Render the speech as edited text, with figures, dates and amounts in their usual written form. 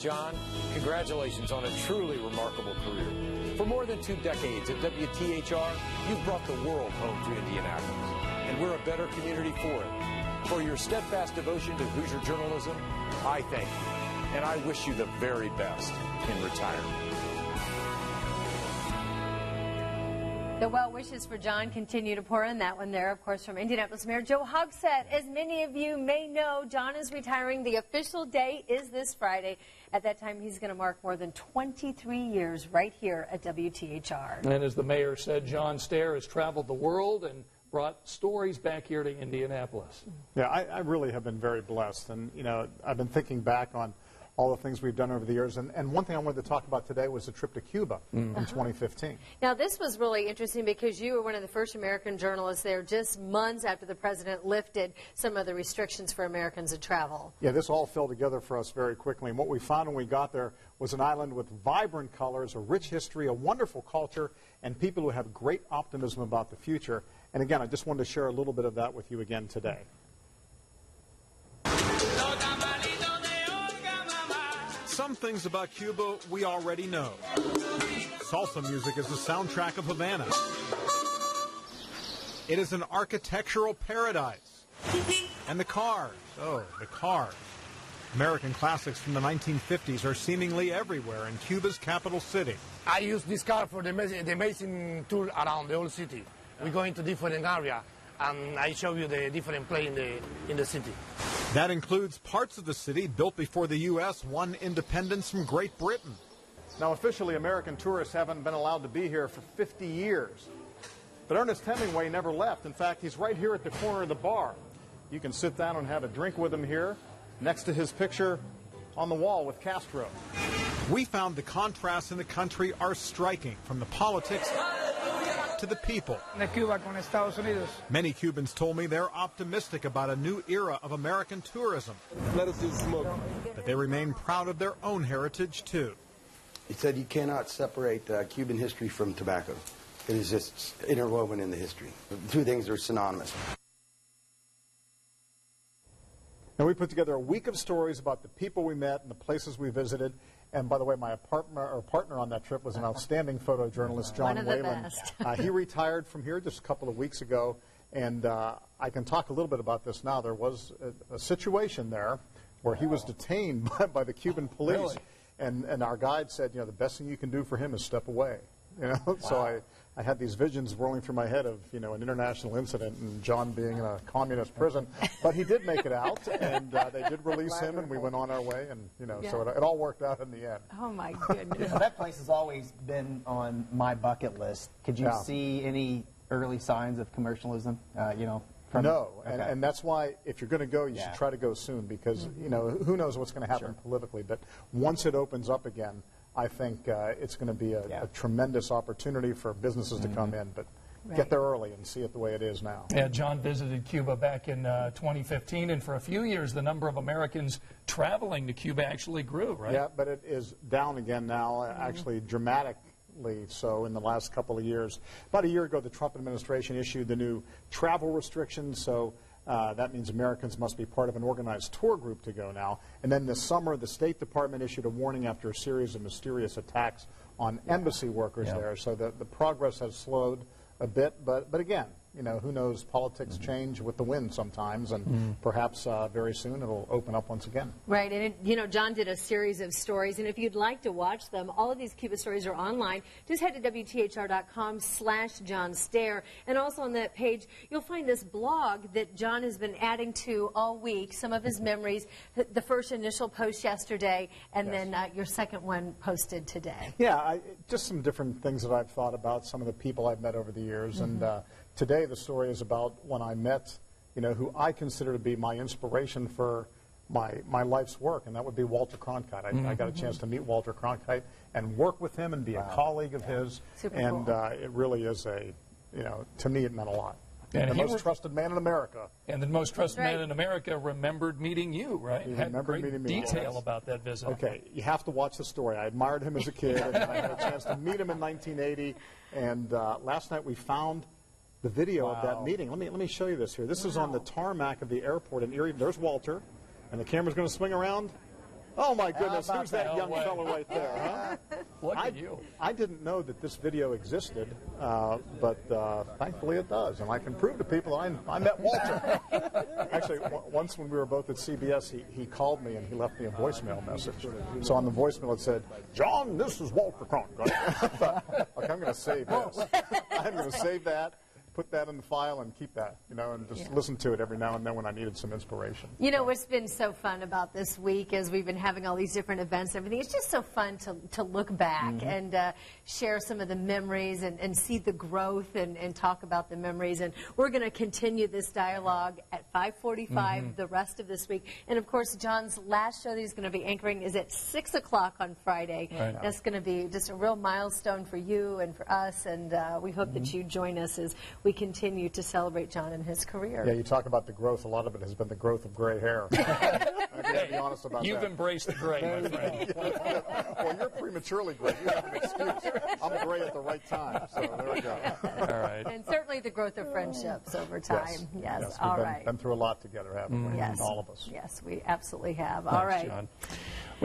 John. Congratulations on a truly remarkable career. For more than 2 decades at WTHR, you've brought the world home to Indianapolis, and we're a better community for it. For your steadfast devotion to Hoosier journalism, I thank you, and I wish you the very best in retirement. The well wishes for John continue to pour in. That one there, of course, from Indianapolis Mayor Joe Hogsett. As many of you may know, John is retiring. The official day is this Friday. At that time, he's going to mark more than 23 years right here at WTHR. And as the mayor said, John Stair has traveled the world and brought stories back here to Indianapolis. Yeah, I really have been very blessed. And, you know, I've been thinking back on all the things we've done over the years. And one thing I wanted to talk about today was the trip to Cuba in 2015. Now, this was really interesting because you were one of the first American journalists there just months after the president lifted some of the restrictions for Americans to travel. Yeah, this all fell together for us very quickly. And what we found when we got there was an island with vibrant colors, a rich history, a wonderful culture, and people who have great optimism about the future. And again, I just wanted to share a little bit of that with you again today. Some things about Cuba we already know. Salsa music is the soundtrack of Havana. It is an architectural paradise. And the cars, oh, the cars. American classics from the 1950s are seemingly everywhere in Cuba's capital city. I use this car for the amazing tour around the whole city. We go into different areas, and I show you the different place in the city. That includes parts of the city built before the U.S. won independence from Great Britain. Now, officially, American tourists haven't been allowed to be here for 50 years. But Ernest Hemingway never left. In fact, he's right here at the corner of the bar. You can sit down and have a drink with him here, next to his picture on the wall with Castro. We found the contrasts in the country are striking, from the politics to the people. Many Cubans told me they're optimistic about a new era of American tourism. Let us do smoke. But they remain proud of their own heritage, too. He said you cannot separate Cuban history from tobacco. It is just interwoven in the history. The two things are synonymous. Now, we put together a week of stories about the people we met and the places we visited. And by the way, my partner on that trip was an outstanding photojournalist, John Whalen. He retired from here just a couple of weeks ago, and I can talk a little bit about this now. There was a situation there where he was detained by the Cuban police, really? And our guide said, you know, the best thing you can do for him is step away. You know, wow. So I had these visions rolling through my head of, you know, an international incident and John being in a communist prison. But he did make it out, and they did release him, and we went on our way, and, you know, so it all worked out in the end. Oh, my goodness. Well, that place has always been on my bucket list. Could you see any early signs of commercialism, you know? No, and that's why if you're going to go, you should try to go soon because, you know, who knows what's going to happen politically. But once it opens up again, I think it's going to be a tremendous opportunity for businesses to come in, but get there early and see it the way it is now. Yeah, John visited Cuba back in 2015, and for a few years the number of Americans traveling to Cuba actually grew, right? Yeah, but it is down again now, actually dramatically so in the last couple of years. About a year ago, the Trump administration issued the new travel restrictions, so that means Americans must be part of an organized tour group to go now. And then this summer, the State Department issued a warning after a series of mysterious attacks on embassy workers there. So the progress has slowed a bit. But again, you know, who knows, politics change with the wind sometimes, and perhaps very soon it'll open up once again. Right, and you know, John did a series of stories, and if you'd like to watch them, all of these Cuba stories are online. Just head to WTHR.com/John Stair, and also on that page, you'll find this blog that John has been adding to all week, some of his memories, the first initial post yesterday, and then your second one posted today. Yeah, just some different things that I've thought about, some of the people I've met over the years, and today the story is about when I met, you know, who I consider to be my inspiration for my life's work, and that would be Walter Cronkite. I got a chance to meet Walter Cronkite and work with him and be a colleague of his, and it really is you know, to me it meant a lot. And the most trusted man in America. And the most trusted man in America remembered meeting you, right? He had remembered great meeting me. detail about that visit. Okay, you have to watch the story. I admired him as a kid, and I had a chance to meet him in 1980, and last night we found the video of that meeting. Let me show you this here. This is on the tarmac of the airport in Erie. There's Walter, and the camera's going to swing around. Oh, my goodness. Who's that young fellow right there, huh? Look at you. I didn't know that this video existed, but thankfully it does. And I can prove to people that I met Walter. Actually, once when we were both at CBS, he called me and he left me a voicemail message. So on the voicemail it said, "John, this is Walter Cronkite." I thought, okay, I'm going to save this. I'm going to save that, put that in the file, and keep that, and just listen to it every now and then when I needed some inspiration. What's been so fun about this week is we've been having all these different events and everything. It's just so fun to look back and share some of the memories and see the growth and talk about the memories. And we're going to continue this dialogue at 5:45 the rest of this week. And, of course, John's last show that he's going to be anchoring is at 6 o'clock on Friday. Right. That's going to be just a real milestone for you and for us. And we hope that you join us as we continue to celebrate John and his career. Yeah, you talk about the growth. A lot of it has been the growth of gray hair. I gotta be honest about You've that. embraced the gray, my friend. Well, you're prematurely gray. You have an excuse. I'm gray at the right time, so there we go. All right. And certainly the growth of friendships over time. Yes. All right. We've been through a lot together, haven't we? Yes. All of us. Yes, we absolutely have. Thanks, All right. John.